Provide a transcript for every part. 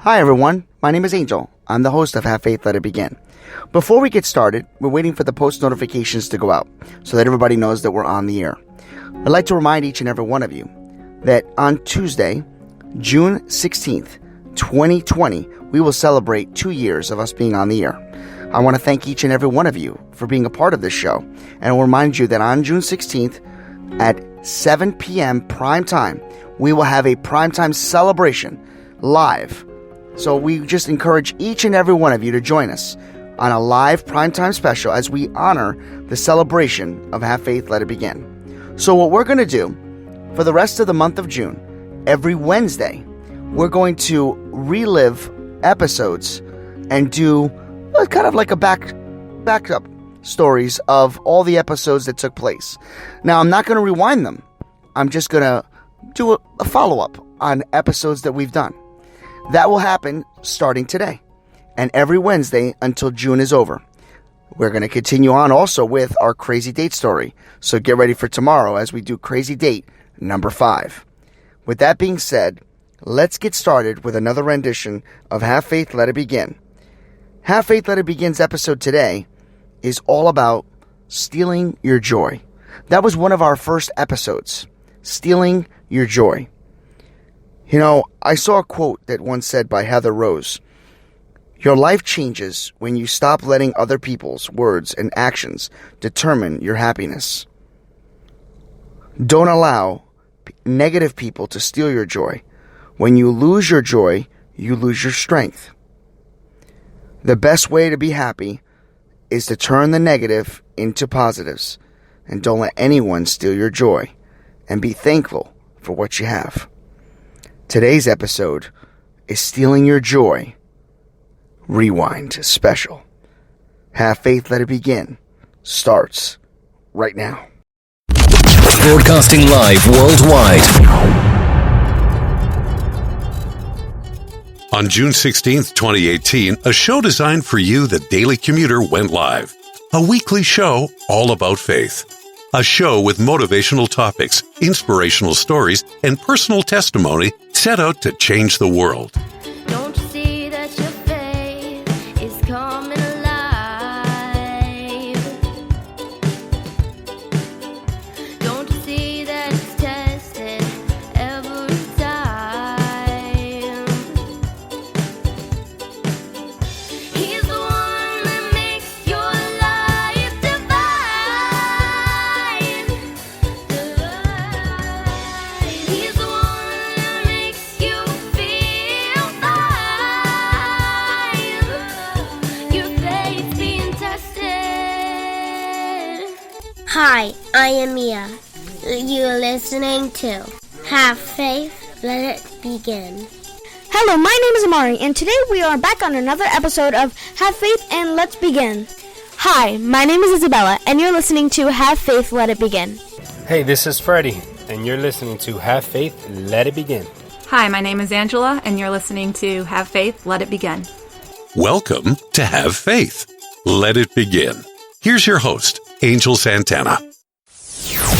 Hi everyone, my name is Angel. I'm the host of Have Faith, Let It Begin. Before we get started, we're waiting for the post notifications to go out so that everybody knows that we're on the air. I'd like to remind each and every one of you that on Tuesday, June 16th, 2020, we will celebrate 2 years of us being on the air. I want to thank each and every one of you for being a part of this show, and I'll remind you that on June 16th at 7 p.m. prime time, we will have a primetime celebration live. So we just encourage each and every one of you to join us on a live primetime special as we honor the celebration of Have Faith, Let It Begin. So what we're going to do for the rest of the month of June, every Wednesday, we're going to relive episodes and do kind of like a backup stories of all the episodes that took place. Now, I'm not going to rewind them. I'm just going to do a follow-up on episodes that we've done. That will happen starting today and every Wednesday until June is over. We're going to continue on also with our crazy date story. So get ready for tomorrow as we do crazy date number 5. With that being said, let's get started with another rendition of Have Faith, Let It Begin. Have Faith, Let It Begin's episode today is all about stealing your joy. That was one of our first episodes, stealing your joy. You know, I saw a quote that once said by Heather Rose, "Your life changes when you stop letting other people's words and actions determine your happiness. Don't allow negative people to steal your joy. When you lose your joy, you lose your strength. The best way to be happy is to turn the negative into positives, and don't let anyone steal your joy, and be thankful for what you have." Today's episode is Stealing Your Joy Rewind Special. Have Faith, Let It Begin starts right now. Broadcasting live worldwide. On June 16th, 2018, a show designed for you, the Daily Commuter, went live. A weekly show all about faith. A show with motivational topics, inspirational stories, and personal testimony set out to change the world. Don't you see that your faith is coming alive? Don't you see that it's tested every time? He's the one that makes your life divine. He's the one that makes you feel fine. Your faith being tested. Hi, I am Mia. You're listening to Have Faith, Let It Begin. Hello, my name is Amari, and today we are back on another episode of Have Faith and Let's Begin. Hi, my name is Isabella, and you're listening to Have Faith, Let It Begin. Hey, this is Freddie, and you're listening to Have Faith, Let It Begin. Hi, my name is Angela, and you're listening to Have Faith, Let It Begin. Welcome to Have Faith. Let It Begin. Here's your host, Angel Santana.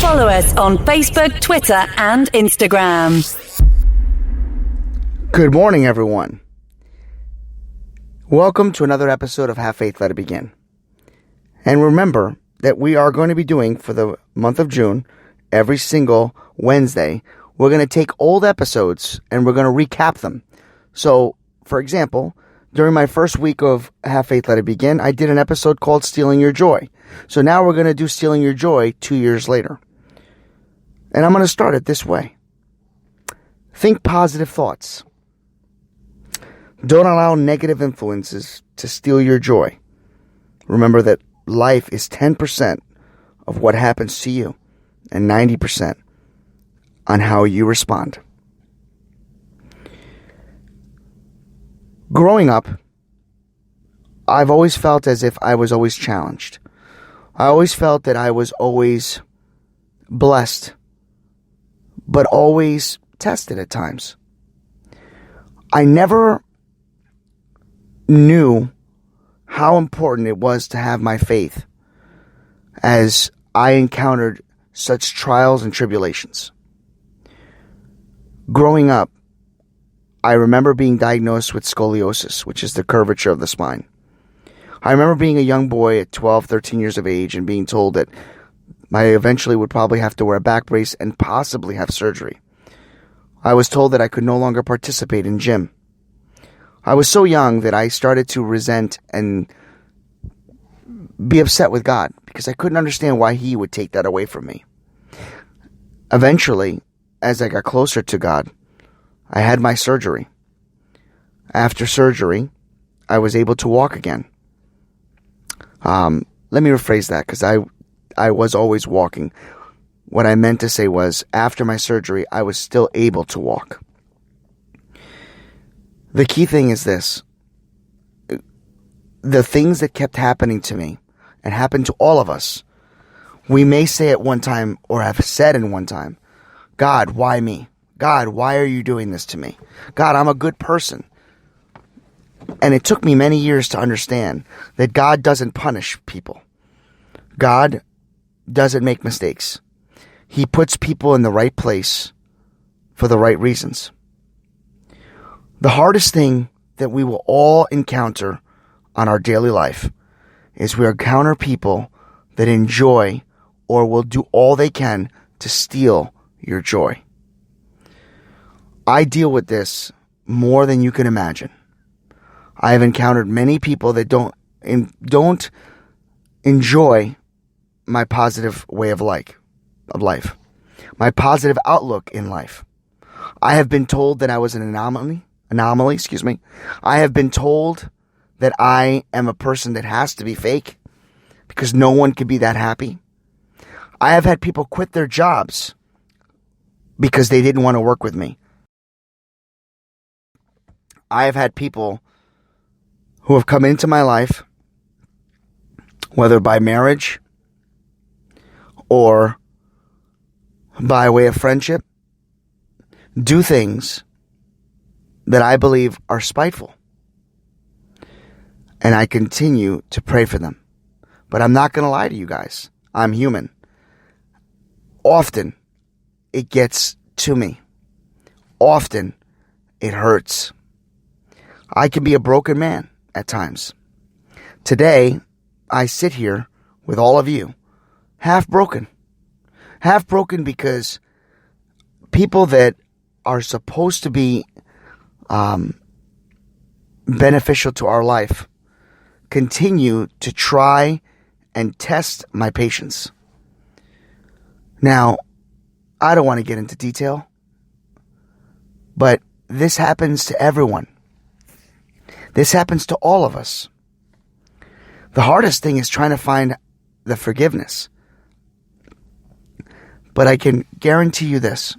Follow us on Facebook, Twitter, and Instagram. Good morning, everyone. Welcome to another episode of Have Faith, Let It Begin. And remember that we are going to be doing for the month of June, every single Wednesday, we're going to take old episodes and we're going to recap them. So, for example, during my first week of Have Faith, Let It Begin, I did an episode called Stealing Your Joy. So now we're going to do Stealing Your Joy 2 years later. And I'm going to start it this way. Think positive thoughts. Don't allow negative influences to steal your joy. Remember that life is 10% of what happens to you and 90% on how you respond. Growing up, I've always felt as if I was always challenged. I always felt that I was always blessed, but always tested at times. I never knew how important it was to have my faith as I encountered such trials and tribulations. Growing up, I remember being diagnosed with scoliosis, which is the curvature of the spine. I remember being a young boy at 12, 13 years of age and being told that I eventually would probably have to wear a back brace and possibly have surgery. I was told that I could no longer participate in gym. I was so young that I started to resent and be upset with God because I couldn't understand why He would take that away from me. Eventually, as I got closer to God, I had my surgery. After surgery, I was able to walk again. Let me rephrase that because I was always walking. What I meant to say was, after my surgery, I was still able to walk. The key thing is this. The things that kept happening to me, and happened to all of us, we may say at one time, or have said in one time, God, why me? God, why are you doing this to me? God, I'm a good person. And it took me many years to understand that God doesn't punish people. God doesn't make mistakes. He puts people in the right place for the right reasons. The hardest thing that we will all encounter on our daily life is we encounter people that enjoy or will do all they can to steal your joy. I deal with this more than you can imagine. I have encountered many people that don't enjoy my positive way of life, my positive outlook in life. I have been told that I was an anomaly. I have been told that I am a person that has to be fake because no one can be that happy. I have had people quit their jobs because they didn't want to work with me. I have had people who have come into my life, whether by marriage or by way of friendship, do things that I believe are spiteful. And I continue to pray for them. But I'm not going to lie to you guys. I'm human. Often, it gets to me. Often, it hurts. I can be a broken man at times. Today, I sit here with all of you, half broken. Half broken because people that are supposed to be beneficial to our life continue to try and test my patience. Now, I don't want to get into detail, but this happens to everyone. This happens to all of us. The hardest thing is trying to find the forgiveness. But I can guarantee you this.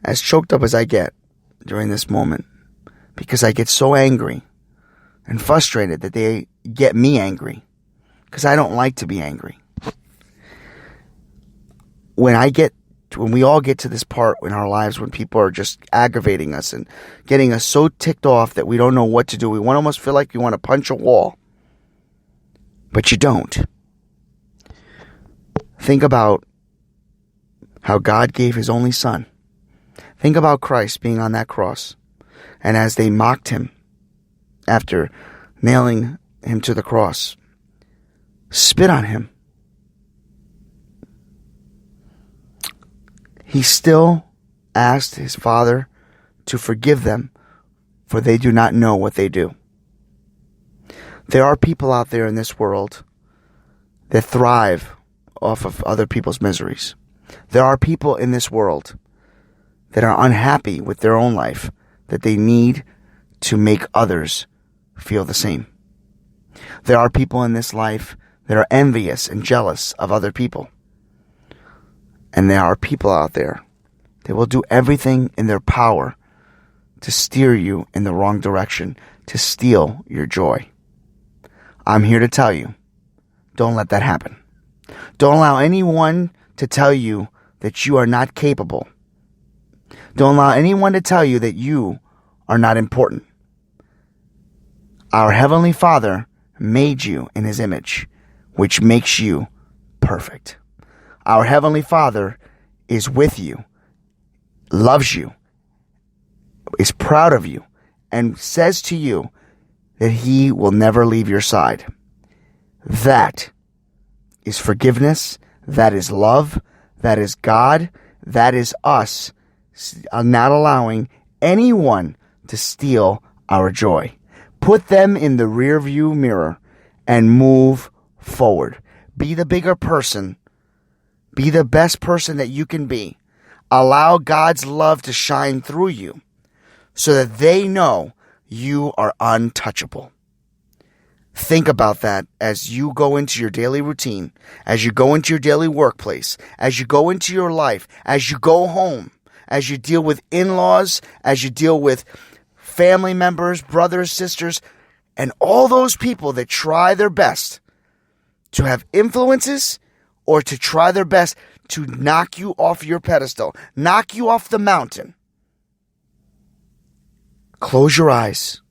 As choked up as I get during this moment, because I get so angry and frustrated that they get me angry, because I don't like to be angry. When we all get to this part in our lives when people are just aggravating us and getting us so ticked off that we don't know what to do, we almost feel like we want to punch a wall. But you don't. Think about how God gave His only Son. Think about Christ being on that cross. And as they mocked Him after nailing Him to the cross, spit on Him, He still asked His Father to forgive them, for they do not know what they do. There are people out there in this world that thrive off of other people's miseries. There are people in this world that are unhappy with their own life, that they need to make others feel the same. There are people in this life that are envious and jealous of other people. And there are people out there that will do everything in their power to steer you in the wrong direction, to steal your joy. I'm here to tell you, don't let that happen. Don't allow anyone to tell you that you are not capable. Don't allow anyone to tell you that you are not important. Our Heavenly Father made you in His image, which makes you perfect. Our Heavenly Father is with you, loves you, is proud of you and says to you that he will never leave your side. That is forgiveness. That is love. That is God. That is us not allowing anyone to steal our joy. Put them in the rearview mirror and move forward. Be the bigger person. Be the best person that you can be. Allow God's love to shine through you so that they know you are untouchable. Think about that as you go into your daily routine, as you go into your daily workplace, as you go into your life, as you go home, as you deal with in-laws, as you deal with family members, brothers, sisters, and all those people that try their best to have influences or to try their best to knock you off your pedestal, knock you off the mountain. Close your eyes.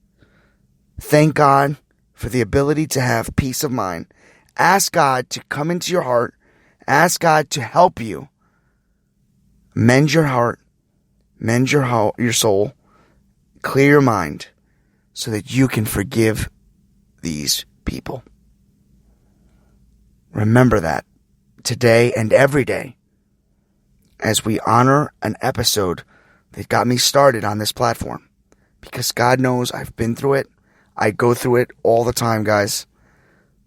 Thank God for the ability to have peace of mind. Ask God to come into your heart. Ask God to help you mend your heart, mend your soul, clear your mind so that you can forgive these people. Remember that today and every day as we honor an episode that got me started on this platform. Because God knows I've been through it. I go through it all the time, guys.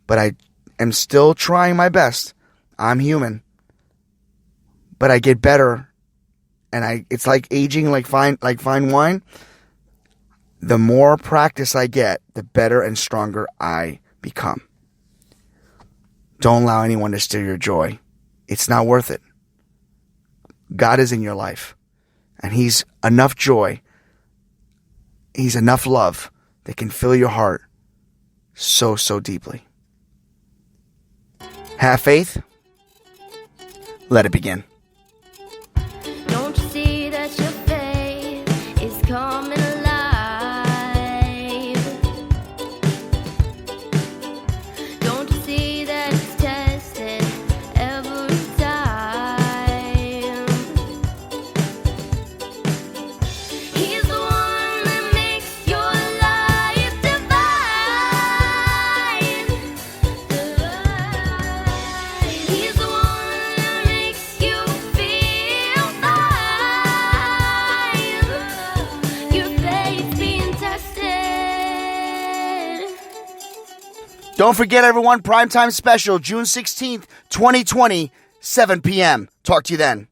But I am still trying my best. I'm human. But I get better. And it's like aging like fine wine. The more practice I get, the better and stronger I become. Don't allow anyone to steal your joy. It's not worth it. God is in your life. And He's enough joy. He's enough love that can fill your heart so, so deeply. Have faith. Let it begin. Don't you see that your faith is coming alive? Don't you see that it's tested every time? He's the one that makes your life divine. He's the one that makes you feel fine. Your faith being tested. Don't forget, everyone, primetime special, June 16th, 2020, 7 p.m. Talk to you then.